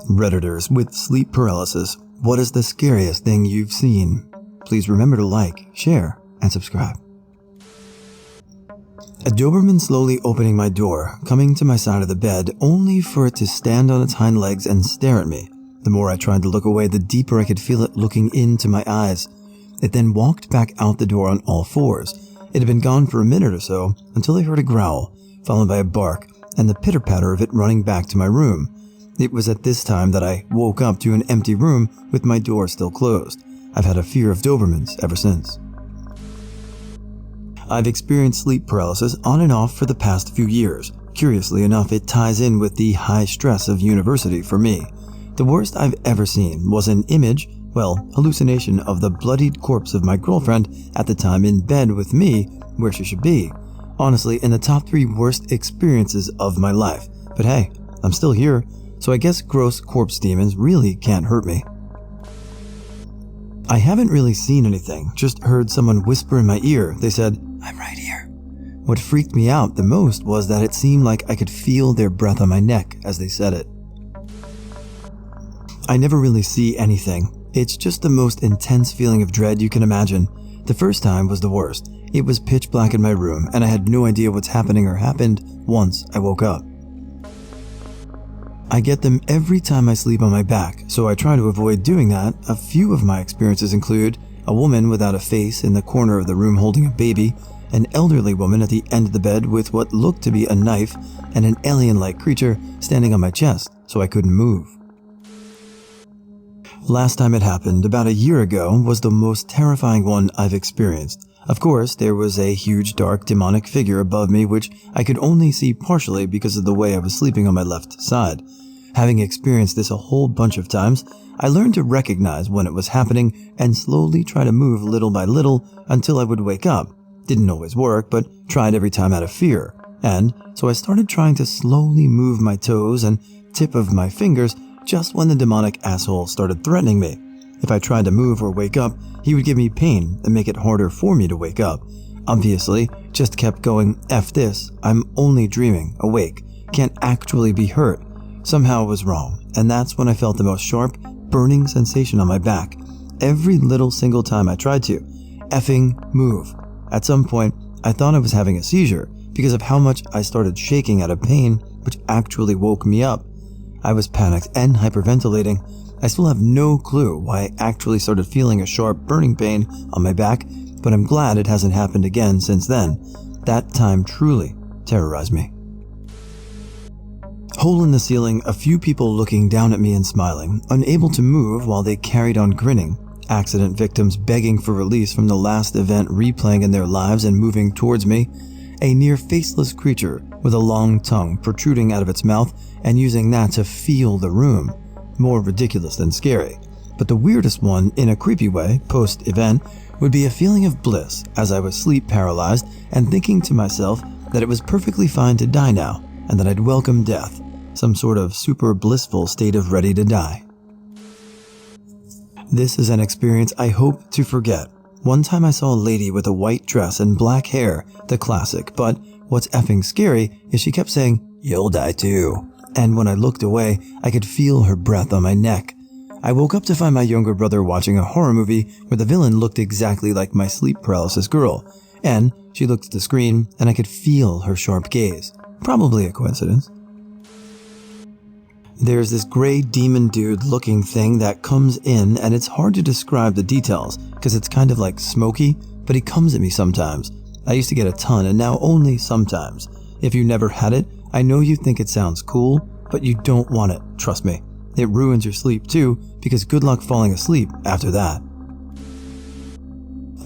Redditors with sleep paralysis, what is the scariest thing you've seen? Please remember to like, share, and subscribe. A Doberman slowly opening my door, coming to my side of the bed, only for it to stand on its hind legs and stare at me. The more I tried to look away, the deeper I could feel it looking into my eyes. It then walked back out the door on all fours. It had been gone for a minute or so, until I heard a growl, followed by a bark, and the pitter-patter of it running back to my room. It was at this time that I woke up to an empty room with my door still closed. I've had a fear of Dobermans ever since. I've experienced sleep paralysis on and off for the past few years. Curiously enough, it ties in with the high stress of university for me. The worst I've ever seen was an hallucination of the bloodied corpse of my girlfriend at the time in bed with me where she should be. Honestly, in the top 3 worst experiences of my life. But hey, I'm still here, so I guess gross corpse demons really can't hurt me. I haven't really seen anything, just heard someone whisper in my ear. They said, "I'm right here." What freaked me out the most was that it seemed like I could feel their breath on my neck as they said it. I never really see anything. It's just the most intense feeling of dread you can imagine. The first time was the worst. It was pitch black in my room, and I had no idea what's happening or happened once I woke up. I get them every time I sleep on my back, so I try to avoid doing that. A few of my experiences include a woman without a face in the corner of the room holding a baby, an elderly woman at the end of the bed with what looked to be a knife, and an alien-like creature standing on my chest, so I couldn't move. Last time it happened, about a year ago, was the most terrifying one I've experienced. Of course, there was a huge dark demonic figure above me which I could only see partially because of the way I was sleeping on my left side. Having experienced this a whole bunch of times, I learned to recognize when it was happening and slowly try to move little by little until I would wake up. Didn't always work, but tried every time out of fear. And so I started trying to slowly move my toes and tip of my fingers just when the demonic asshole started threatening me. If I tried to move or wake up, he would give me pain and make it harder for me to wake up. Obviously, just kept going, "F this, I'm only dreaming, awake, can't actually be hurt." Somehow it was wrong, and that's when I felt the most sharp, burning sensation on my back. Every little single time I tried to effing move. At some point, I thought I was having a seizure because of how much I started shaking out of pain, which actually woke me up. I was panicked and hyperventilating. I still have no clue why I actually started feeling a sharp burning pain on my back, but I'm glad it hasn't happened again since then. That time truly terrorized me. Hole in the ceiling, a few people looking down at me and smiling, unable to move while they carried on grinning. Accident victims begging for release from the last event replaying in their lives and moving towards me. A near faceless creature with a long tongue protruding out of its mouth and using that to feel the room. More ridiculous than scary. But the weirdest one, in a creepy way, post-event, would be a feeling of bliss as I was sleep paralyzed and thinking to myself that it was perfectly fine to die now and that I'd welcome death, some sort of super blissful state of ready to die. This is an experience I hope to forget. One time I saw a lady with a white dress and black hair, the classic, but what's effing scary is she kept saying, "You'll die too." And when I looked away, I could feel her breath on my neck. I woke up to find my younger brother watching a horror movie where the villain looked exactly like my sleep paralysis girl, and she looked at the screen and I could feel her sharp gaze. Probably a coincidence. There's this gray demon dude looking thing that comes in, and it's hard to describe the details because it's kind of like smoky, but he comes at me sometimes. I used to get a ton and now only sometimes. If you never had it, I know you think it sounds cool, but you don't want it, trust me. It ruins your sleep too, because good luck falling asleep after that.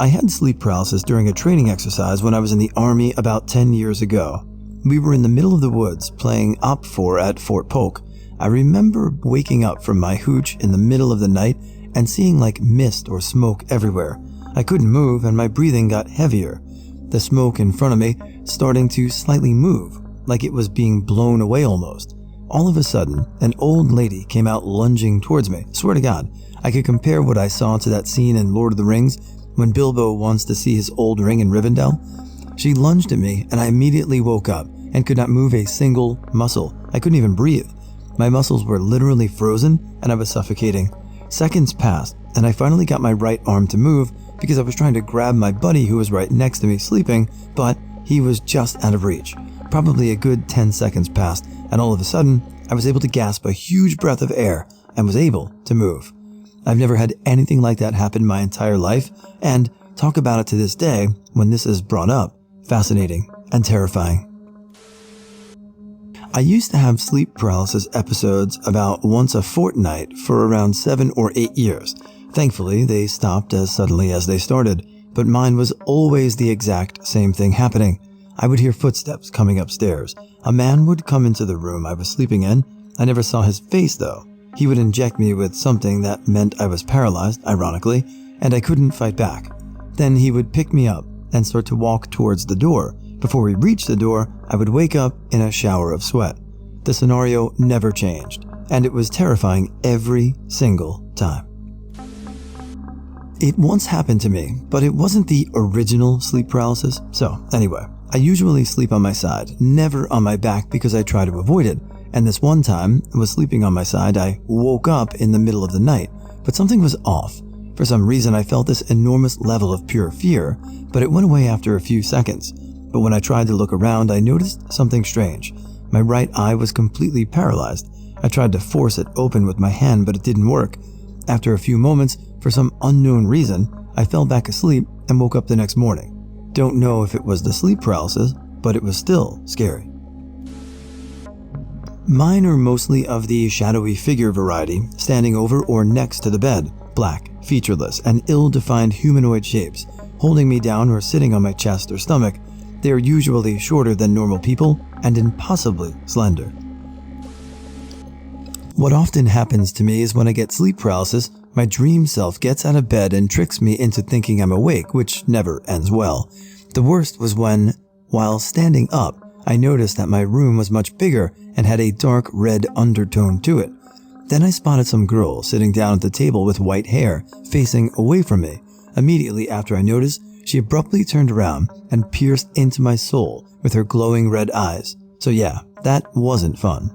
I had sleep paralysis during a training exercise when I was in the Army about 10 years ago. We were in the middle of the woods playing Op 4 at Fort Polk. I remember waking up from my hooch in the middle of the night and seeing like mist or smoke everywhere. I couldn't move and my breathing got heavier. The smoke in front of me starting to slightly move, like it was being blown away almost. All of a sudden, an old lady came out lunging towards me. Swear to God, I could compare what I saw to that scene in Lord of the Rings when Bilbo wants to see his old ring in Rivendell. She lunged at me and I immediately woke up and could not move a single muscle. I couldn't even breathe. My muscles were literally frozen and I was suffocating. Seconds passed and I finally got my right arm to move because I was trying to grab my buddy who was right next to me sleeping, but he was just out of reach. Probably a good 10 seconds passed and all of a sudden, I was able to gasp a huge breath of air and was able to move. I've never had anything like that happen my entire life, and talk about it to this day when this is brought up. Fascinating and terrifying. I used to have sleep paralysis episodes about once a fortnight for around 7 or 8 years. Thankfully, they stopped as suddenly as they started, but mine was always the exact same thing happening. I would hear footsteps coming upstairs. A man would come into the room I was sleeping in. I never saw his face though. He would inject me with something that meant I was paralyzed, ironically, and I couldn't fight back. Then he would pick me up and start to walk towards the door. Before we reached the door, I would wake up in a shower of sweat. The scenario never changed, and it was terrifying every single time. It once happened to me, but it wasn't the original sleep paralysis. So anyway, I usually sleep on my side, never on my back because I try to avoid it. And this one time, I was sleeping on my side, I woke up in the middle of the night, but something was off. For some reason, I felt this enormous level of pure fear, but it went away after a few seconds. But when I tried to look around, I noticed something strange. My right eye was completely paralyzed. I tried to force it open with my hand, but it didn't work. After a few moments, for some unknown reason, I fell back asleep and woke up the next morning. Don't know if it was the sleep paralysis, but it was still scary. Mine are mostly of the shadowy figure variety, standing over or next to the bed, black, featureless, and ill-defined humanoid shapes, holding me down or sitting on my chest or stomach. They are usually shorter than normal people and impossibly slender. What often happens to me is when I get sleep paralysis, my dream self gets out of bed and tricks me into thinking I'm awake, which never ends well. The worst was when, while standing up, I noticed that my room was much bigger and had a dark red undertone to it. Then I spotted some girl sitting down at the table with white hair, facing away from me. Immediately after I noticed, she abruptly turned around and pierced into my soul with her glowing red eyes. So yeah, that wasn't fun.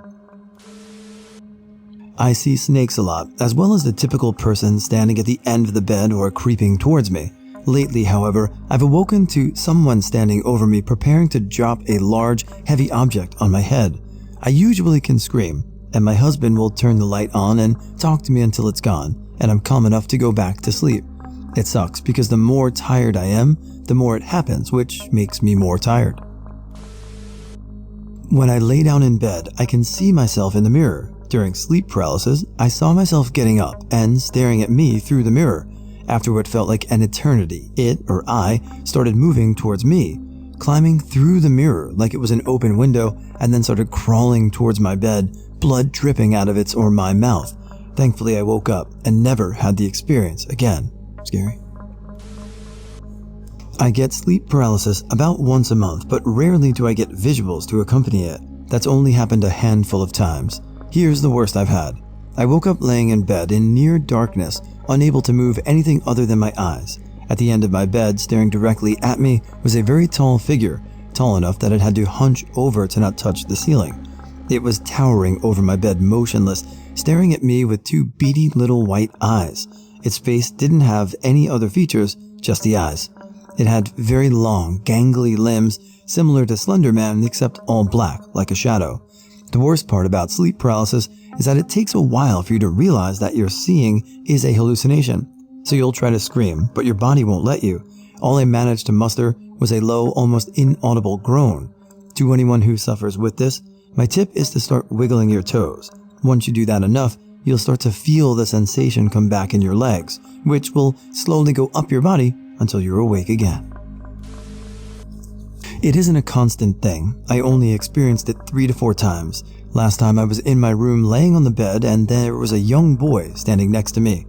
I see snakes a lot, as well as the typical person standing at the end of the bed or creeping towards me. Lately, however, I've awoken to someone standing over me preparing to drop a large, heavy object on my head. I usually can scream, and my husband will turn the light on and talk to me until it's gone, and I'm calm enough to go back to sleep. It sucks because the more tired I am, the more it happens, which makes me more tired. When I lay down in bed, I can see myself in the mirror. During sleep paralysis, I saw myself getting up and staring at me through the mirror. After what felt like an eternity, it, or I, started moving towards me, climbing through the mirror like it was an open window, and then started crawling towards my bed, blood dripping out of its or my mouth. Thankfully, I woke up and never had the experience again. Scary. I get sleep paralysis about once a month, but rarely do I get visuals to accompany it. That's only happened a handful of times. Here's the worst I've had. I woke up laying in bed in near darkness, unable to move anything other than my eyes. At the end of my bed, staring directly at me, was a very tall figure, tall enough that it had to hunch over to not touch the ceiling. It was towering over my bed, motionless, staring at me with two beady little white eyes. Its face didn't have any other features, just the eyes. It had very long, gangly limbs, similar to Slender Man, except all black, like a shadow. The worst part about sleep paralysis is that it takes a while for you to realize that you're seeing is a hallucination. So you'll try to scream, but your body won't let you. All I managed to muster was a low, almost inaudible groan. To anyone who suffers with this, my tip is to start wiggling your toes. Once you do that enough, you'll start to feel the sensation come back in your legs, which will slowly go up your body until you're awake again. It isn't a constant thing. I only experienced it 3 to 4 times. Last time I was in my room laying on the bed and there was a young boy standing next to me.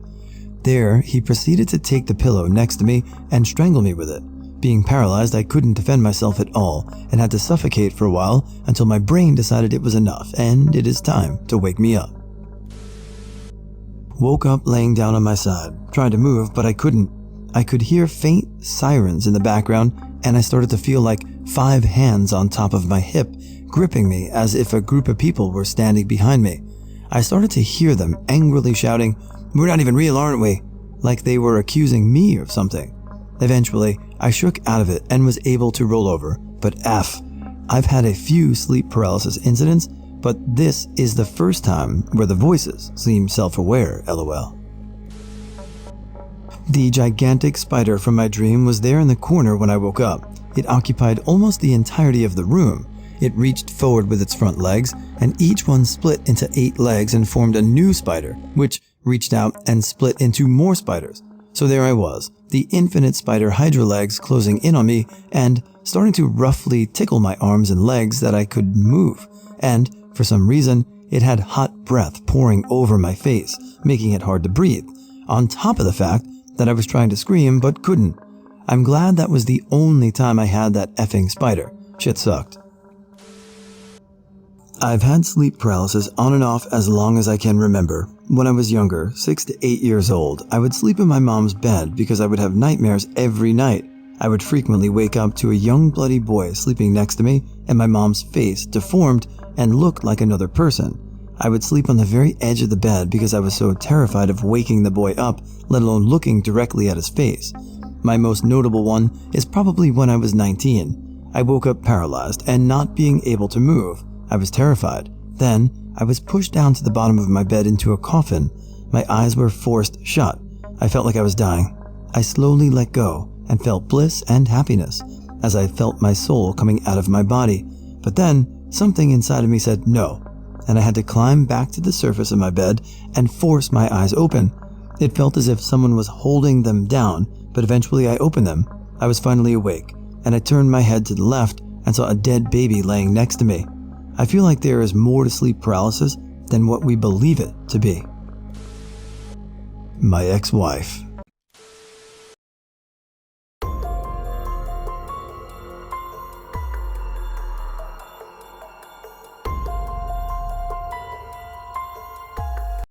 There, he proceeded to take the pillow next to me and strangle me with it. Being paralyzed, I couldn't defend myself at all and had to suffocate for a while until my brain decided it was enough and it is time to wake me up. Woke up laying down on my side, trying to move, but I couldn't. I could hear faint sirens in the background and I started to feel like 5 hands on top of my hip, gripping me as if a group of people were standing behind me. I started to hear them angrily shouting, "We're not even real, aren't we?" Like they were accusing me of something. Eventually, I shook out of it and was able to roll over, but I've had a few sleep paralysis incidents, but this is the first time where the voices seem self-aware, lol. The gigantic spider from my dream was there in the corner when I woke up. It occupied almost the entirety of the room. It reached forward with its front legs, and each one split into 8 legs and formed a new spider, which reached out and split into more spiders. So there I was, the infinite spider hydra legs closing in on me and starting to roughly tickle my arms and legs that I could move. And for some reason, it had hot breath pouring over my face, making it hard to breathe, on top of the fact that I was trying to scream but couldn't. I'm glad that was the only time I had that effing spider. Shit sucked. I've had sleep paralysis on and off as long as I can remember. When I was younger, 6 to 8 years old, I would sleep in my mom's bed because I would have nightmares every night. I would frequently wake up to a young bloody boy sleeping next to me and my mom's face deformed and looked like another person. I would sleep on the very edge of the bed because I was so terrified of waking the boy up, let alone looking directly at his face. My most notable one is probably when I was 19. I woke up paralyzed and not being able to move. I was terrified. Then, I was pushed down to the bottom of my bed into a coffin. My eyes were forced shut. I felt like I was dying. I slowly let go and felt bliss and happiness as I felt my soul coming out of my body. But then, something inside of me said no, and I had to climb back to the surface of my bed and force my eyes open. It felt as if someone was holding them down, but eventually I opened them. I was finally awake, and I turned my head to the left and saw a dead baby laying next to me. I feel like there is more to sleep paralysis than what we believe it to be. My ex-wife.